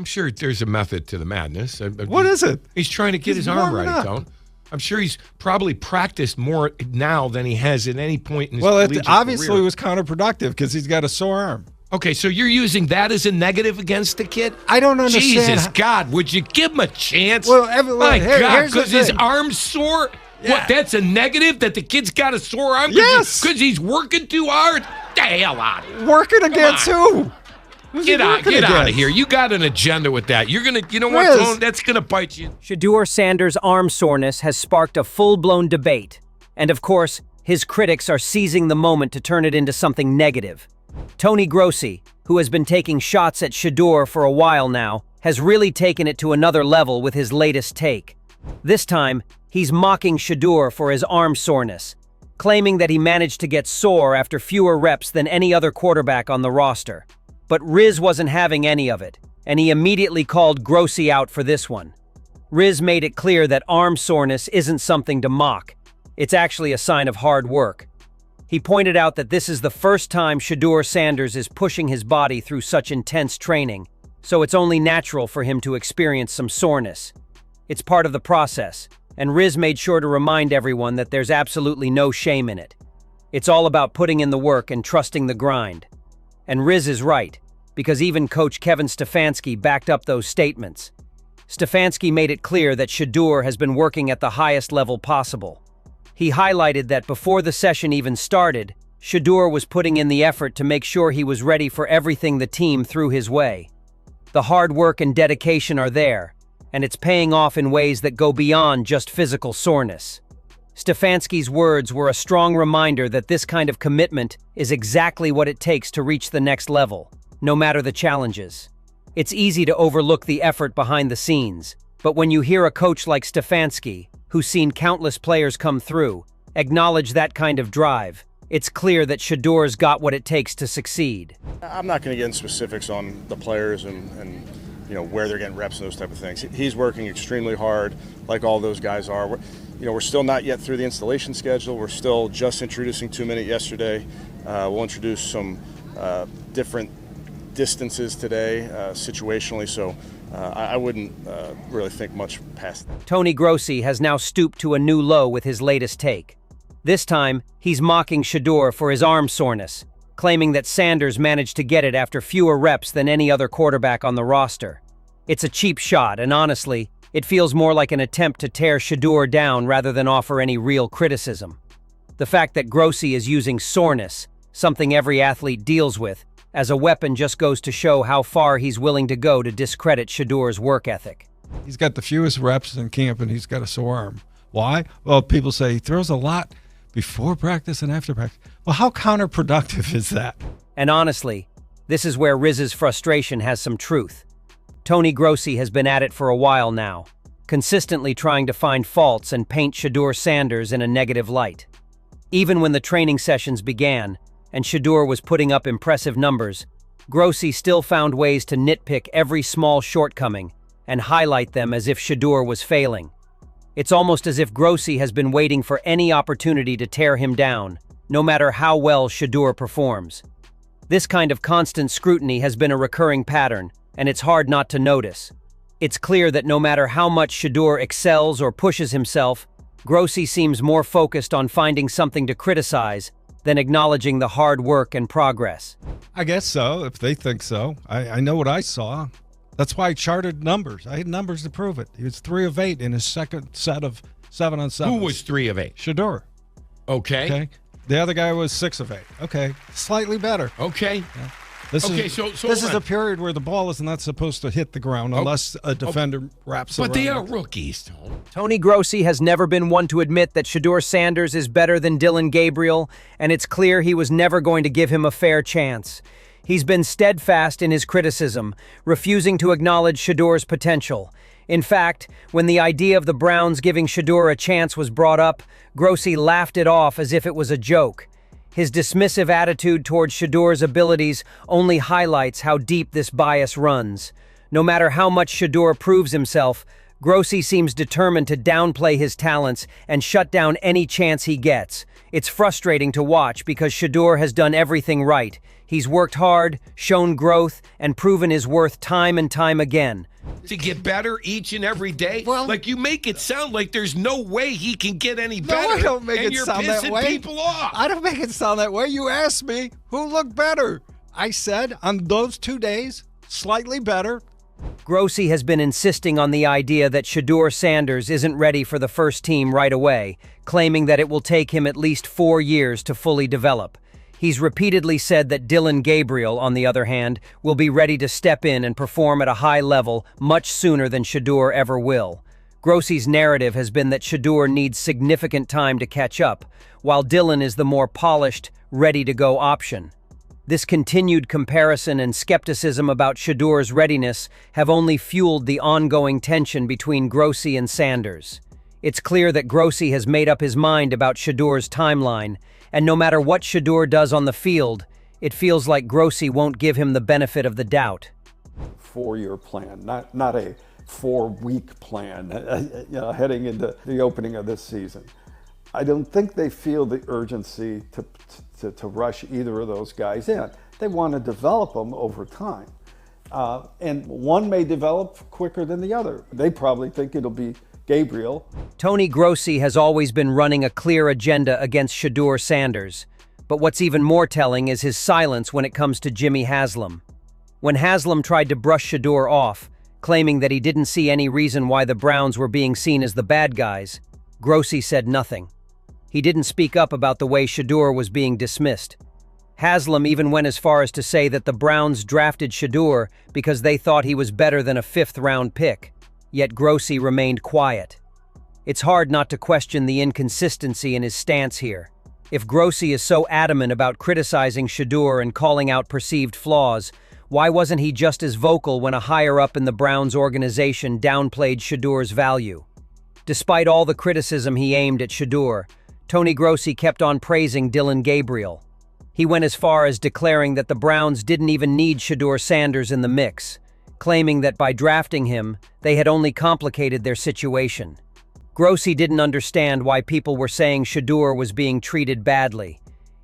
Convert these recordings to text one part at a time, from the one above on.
I'm sure there's a method to the madness. What is it? He's trying to get his arm right, Tone. I'm sure he's probably practiced more now than he has at any point in his collegiate Well, it obviously career. was counterproductive because he's got a sore arm. Okay, so you're using that as a negative against the kid? I don't understand. Jesus, God, would you give him a chance? Well, My God, here's the because his thing. arm's sore? Yeah. What, that's a negative? That the kid's got a sore arm? Yes. Because he's working too hard? The hell out of here. Working against who? Get out of here. You got an agenda with that. You're going to, you know what, Rizz. Tone? That's going to bite you. Shedeur Sanders' arm soreness has sparked a full-blown debate. And of course, his critics are seizing the moment to turn it into something negative. Toni Grossi, who has been taking shots at Shedeur for a while now, has really taken it to another level with his latest take. This time, he's mocking Shedeur for his arm soreness, claiming that he managed to get sore after fewer reps than any other quarterback on the roster. But Rizz wasn't having any of it, and he immediately called Grossi out for this one. Rizz made it clear that arm soreness isn't something to mock. It's actually a sign of hard work. He pointed out that this is the first time Shedeur Sanders is pushing his body through such intense training, so it's only natural for him to experience some soreness. It's part of the process, and Rizz made sure to remind everyone that there's absolutely no shame in it. It's all about putting in the work and trusting the grind. And Rizz is right, because even coach Kevin Stfansky backed up those statements. Stfansky made it clear that Shedeur has been working at the highest level possible. He highlighted that before the session even started, Shedeur was putting in the effort to make sure he was ready for everything the team threw his way. The hard work and dedication are there, and it's paying off in ways that go beyond just physical soreness. Stfansky's words were a strong reminder that this kind of commitment is exactly what it takes to reach the next level, no matter the challenges. It's easy to overlook the effort behind the scenes, but when you hear a coach like Stfansky, who's seen countless players come through, acknowledge that kind of drive, it's clear that Shedeur's got what it takes to succeed. I'm not going to get into specifics on the players and where they're getting reps and those type of things. He's working extremely hard, like all those guys are. We're still not yet through the installation schedule. We're still just introducing 2-minute yesterday. We'll introduce some different distances today, situationally, so I wouldn't really think much past that. Toni Grossi has now stooped to a new low with his latest take. This time, he's mocking Shedeur for his arm soreness, claiming that Sanders managed to get it after fewer reps than any other quarterback on the roster. It's a cheap shot, and honestly, it feels more like an attempt to tear Shedeur down rather than offer any real criticism. The fact that Grossi is using soreness, something every athlete deals with, as a weapon just goes to show how far he's willing to go to discredit Shedeur's work ethic. He's got the fewest reps in camp, and he's got a sore arm. Why? Well, people say he throws a lot before practice and after practice. Well, how counterproductive is that? And honestly, this is where Rizz's frustration has some truth. Toni Grossi has been at it for a while now, consistently trying to find faults and paint Shedeur Sanders in a negative light. Even when the training sessions began, and Shedeur was putting up impressive numbers, Grossi still found ways to nitpick every small shortcoming and highlight them as if Shedeur was failing. It's almost as if Grossi has been waiting for any opportunity to tear him down, no matter how well Shedeur performs. This kind of constant scrutiny has been a recurring pattern, and it's hard not to notice. It's clear that no matter how much Shedeur excels or pushes himself, Grossi seems more focused on finding something to criticize than acknowledging the hard work and progress. I guess so, if they think so. I know what I saw. That's why I charted numbers. I had numbers to prove it. He was 3 of 8 in his second set of 7-on-7. Who was 3 of 8? Shedeur. Okay. The other guy was 6 of 8. Okay. Slightly better. Okay. Yeah. This is a period where the ball is not supposed to hit the ground unless a defender wraps around. But they are rookies, Tony. Toni Grossi has never been one to admit that Shedeur Sanders is better than Dillon Gabriel, and it's clear he was never going to give him a fair chance. He's been steadfast in his criticism, refusing to acknowledge Shedeur's potential. In fact, when the idea of the Browns giving Shedeur a chance was brought up, Grossi laughed it off as if it was a joke. His dismissive attitude towards Shedeur's abilities only highlights how deep this bias runs. No matter how much Shedeur proves himself, Grossi seems determined to downplay his talents and shut down any chance he gets. It's frustrating to watch because Shedeur has done everything right. He's worked hard, shown growth, and proven his worth time and time again. To get better each and every day? Well, like, you make it sound like there's no way he can get any No, better. I don't make and it you're sound that pissing way. people off. I don't make it sound that way. You asked me who looked better. I said on those 2 days, slightly better. Grossi has been insisting on the idea that Shedeur Sanders isn't ready for the first team right away, claiming that it will take him at least 4 years to fully develop. He's repeatedly said that Gabriel, on the other hand, will be ready to step in and perform at a high level much sooner than Shedeur ever will. Grossi's narrative has been that Shedeur needs significant time to catch up, while Dylan is the more polished, ready-to-go option. This continued comparison and skepticism about Shedeur's readiness have only fueled the ongoing tension between Grossi and Sanders. It's clear that Grossi has made up his mind about Shedeur's timeline, and no matter what Shedeur does on the field, it feels like Grossi won't give him the benefit of the doubt. 4-year plan, not a 4-week plan, heading into the opening of this season. I don't think they feel the urgency to rush either of those guys in. They want to develop them over time. And one may develop quicker than the other. They probably think it'll be Gabriel. Toni Grossi has always been running a clear agenda against Shedeur Sanders, but what's even more telling is his silence when it comes to Jimmy Haslam. When Haslam tried to brush Shedeur off, claiming that he didn't see any reason why the Browns were being seen as the bad guys, Grossi said nothing. He didn't speak up about the way Shedeur was being dismissed. Haslam even went as far as to say that the Browns drafted Shedeur because they thought he was better than a 5th-round pick. Yet Grossi remained quiet. It's hard not to question the inconsistency in his stance here. If Grossi is so adamant about criticizing Shedeur and calling out perceived flaws, why wasn't he just as vocal when a higher-up in the Browns organization downplayed Shedeur's value? Despite all the criticism he aimed at Shedeur, Toni Grossi kept on praising Gabriel. He went as far as declaring that the Browns didn't even need Shedeur Sanders in the mix, claiming that by drafting him, they had only complicated their situation. Grossi didn't understand why people were saying Shedeur was being treated badly.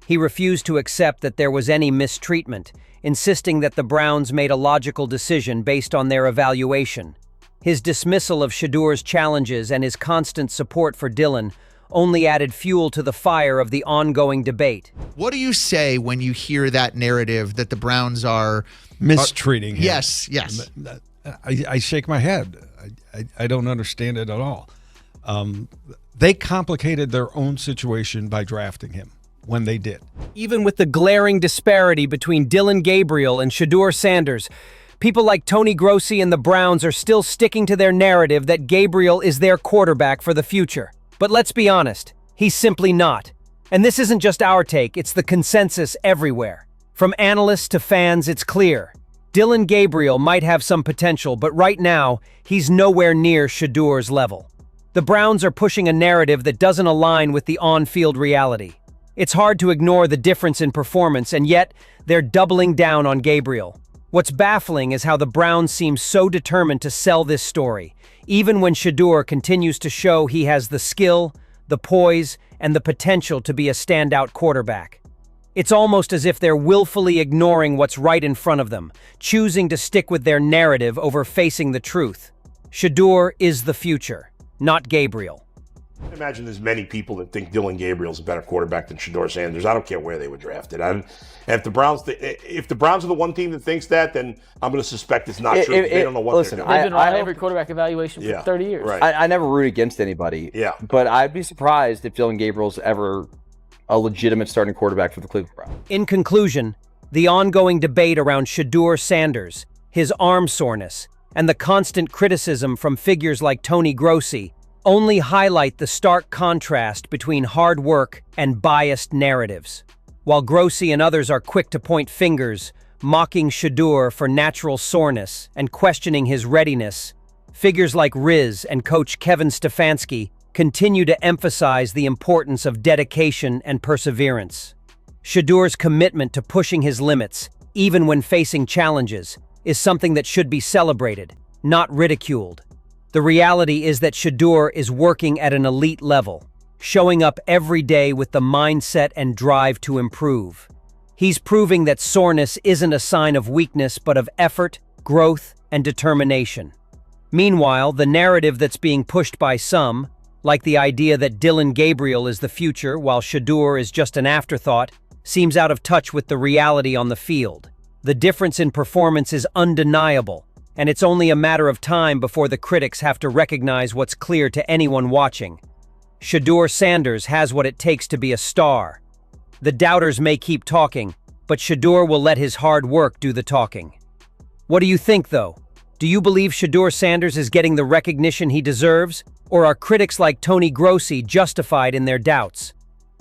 He refused to accept that there was any mistreatment, insisting that the Browns made a logical decision based on their evaluation. His dismissal of Shedeur's challenges and his constant support for Dylan only added fuel to the fire of the ongoing debate. What do you say when you hear that narrative that the Browns are Mistreating him. Yes. I shake my head. I don't understand it at all. They complicated their own situation by drafting him when they did. Even with the glaring disparity between Gabriel and Shedeur Sanders, people like Toni Grossi and the Browns are still sticking to their narrative that Gabriel is their quarterback for the future. But let's be honest, he's simply not. And this isn't just our take, it's the consensus everywhere. From analysts to fans, it's clear. Gabriel might have some potential, but right now, he's nowhere near Shedeur's level. The Browns are pushing a narrative that doesn't align with the on-field reality. It's hard to ignore the difference in performance, and yet, they're doubling down on Gabriel. What's baffling is how the Browns seem so determined to sell this story, even when Shedeur continues to show he has the skill, the poise, and the potential to be a standout quarterback. It's almost as if they're willfully ignoring what's right in front of them, choosing to stick with their narrative over facing the truth. Shedeur is the future, not Gabriel. I imagine there's many people that think Gabriel's a better quarterback than Shedeur Sanders. I don't care where they were drafted. And if the Browns are the one team that thinks that, then I'm going to suspect it's not true. They don't know what they're doing. They've been on every quarterback evaluation for 30 years. Right. I never root against anybody. Yeah. But I'd be surprised if Gabriel's ever a legitimate starting quarterback for the Cleveland Browns. In conclusion, the ongoing debate around Shedeur Sanders, his arm soreness, and the constant criticism from figures like Toni Grossi only highlight the stark contrast between hard work and biased narratives. While Grossi and others are quick to point fingers, mocking Shedeur for natural soreness and questioning his readiness, figures like Rizz and coach Kevin Stfansky continue to emphasize the importance of dedication and perseverance. Shedeur's commitment to pushing his limits, even when facing challenges, is something that should be celebrated, not ridiculed. The reality is that Shedeur is working at an elite level, showing up every day with the mindset and drive to improve. He's proving that soreness isn't a sign of weakness but of effort, growth, and determination. Meanwhile, the narrative that's being pushed by some, like the idea that Dillon Gabriel is the future while Shadur is just an afterthought, seems out of touch with the reality on the field. The difference in performance is undeniable, and it's only a matter of time before the critics have to recognize what's clear to anyone watching. Shedeur Sanders has what it takes to be a star. The doubters may keep talking, but Shadur will let his hard work do the talking. What do you think, though? Do you believe Shedeur Sanders is getting the recognition he deserves, or are critics like Toni Grossi justified in their doubts?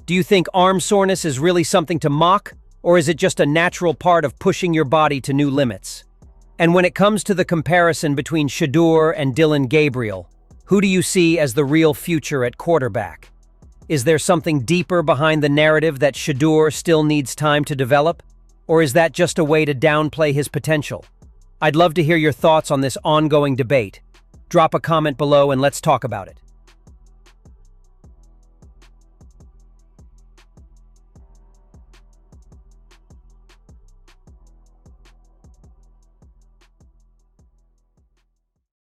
Do you think arm soreness is really something to mock, or is it just a natural part of pushing your body to new limits? And when it comes to the comparison between Shadur and Dillon Gabriel, who do you see as the real future at quarterback? Is there something deeper behind the narrative that Shadur still needs time to develop, or is that just a way to downplay his potential? I'd love to hear your thoughts on this ongoing debate. Drop a comment below and let's talk about it.